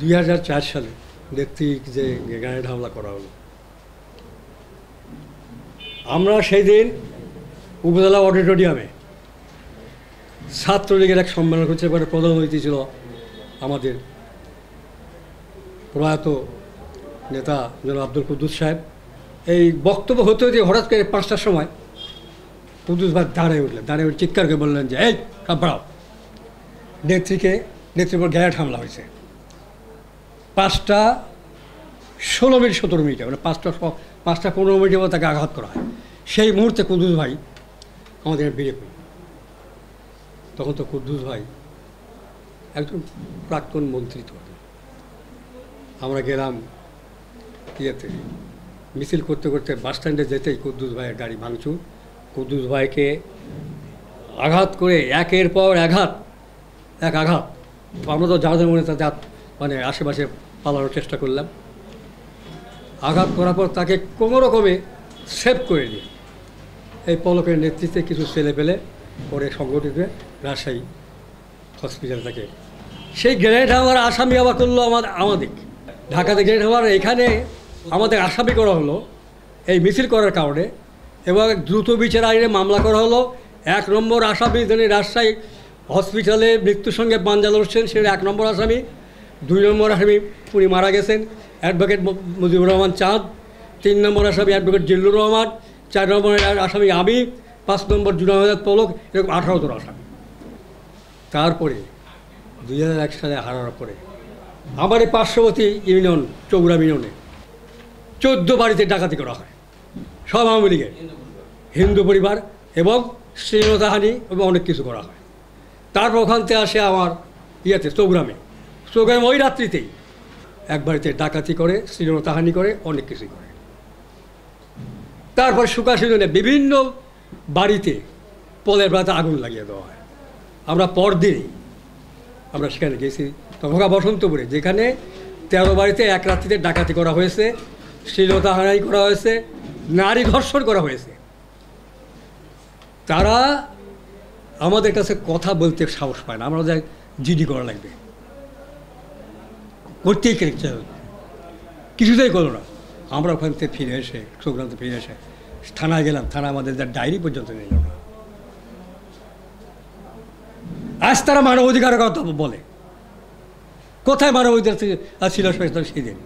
2004 সালে নেত্রী যে গ্রেনেড হামলা করা হলো, আমরা সেই দিন উপজেলা অডিটোরিয়ামে ছাত্রলীগের এক সম্মেলন হচ্ছে, পরে প্রধান অতিথি ছিল আমাদের প্রয়াত নেতা জনাব আব্দুল কুদ্দুস সাহেব। এই বক্তব্য হতে হতে হঠাৎ করে 5টার সময় কুদ্দুস ভাই দাঁড়িয়ে উঠলেন, দাঁড়িয়ে উঠে চিৎকার করে বললেন যে এই সব বাড়াও, নেত্রীর উপর গ্রেনেড হামলা হয়েছে। 5টা 16 মিনিট 17 মিনিটে, মানে 5টা 15 মিনিটের মধ্যে তাকে আঘাত করা হয়। সেই মুহূর্তে কুদ্দুস ভাই আমাদের বেরিয়ে পড়ল। তখন তো কুদ্দুস ভাই একজন প্রাক্তন মন্ত্রী। তো আমরা গেলাম ইয়েতে, মিছিল করতে করতে বাস স্ট্যান্ডে যেতেই কুদ্দুস ভাইয়ের গাড়ি ভাঙচুর। কুদ্দুস ভাইকে আঘাত করে একের পর আঘাত। আমরা তো যাদের মনে তাদের মানে আশেপাশে পালানোর চেষ্টা করলাম। আঘাত করার পর তাকে কোনো রকমে সেভ করে নিয়ে এই পলকের নেতৃত্বে কিছু ছেলে পেলে পরে সংগঠিত রাজশাহী হসপিটাল থেকে সেই গ্রেনেড হামলার আসামি আবার করলো আমাদের ঢাকাতে গ্রেনেড হামলার এখানে আমাদের আসামি করা হলো এই মিছিল করার কারণে, এবং দ্রুত বিচার আইনে মামলা করা হলো। 1 নম্বর আসামি যিনি রাজশাহী হসপিটালে মৃত্যুর সঙ্গে পাঞ্জা লড়ছেন, সে 1 নম্বর আসামি। 2 নম্বর আসামি উনি মারা গেছেন, অ্যাডভোকেট মুজিবুর রহমান চাঁদ। 3 নম্বর আসামি অ্যাডভোকেট জিল্লুর রহমান। 4 নম্বর আসামি আমি। 5 নম্বর জুনায়েদ পলক। এরকম 18 জন আসামি। তারপরে 2001 সালে হারার পরে আমার এই পার্শ্ববর্তী ইউনিয়ন চৌগুড়া ইউনিয়নে 14 বাড়িতে ডাকাতি করা হয়, সব আওয়ামী লীগের হিন্দু পরিবার, এবং শ্লীলতাহানি এবং অনেক কিছু করা হয়। তারপর ওখান থেকে আসে আমার চৌগ্রামে ওই রাত্রিতেই এক বাড়িতে ডাকাতি করে, শ্লীলতাহানি করে, অনেক কিছুই করে। তারপর সুকাশিজনে বিভিন্ন বাড়িতে পলের বাড়িতে আগুন লাগিয়ে দেওয়া হয়। আমরা পরদিনই আমরা সেখানে গেছি তখনকার বসন্তপুরে, যেখানে 13 বাড়িতে এক রাত্রিতে ডাকাতি করা হয়েছে, শ্লীলতাহানি করা হয়েছে, নারী ধর্ষণ করা হয়েছে। তারা আমাদের কাছে কথা বলতে সাহস পায় না। আমরা যাই জিডি করা লাগবে, করতেই কিছুতেই করলো না। আমরা ওখান থেকে ফিরে এসে চৌগ্রাম থেকে ফিরে এসে থানায় গেলাম, থানা আমাদের ডায়েরি পর্যন্ত নিল না। আজ তারা মানবাধিকারের কথা বলে, কোথায় মানবাধিকার ছিল সেদিন?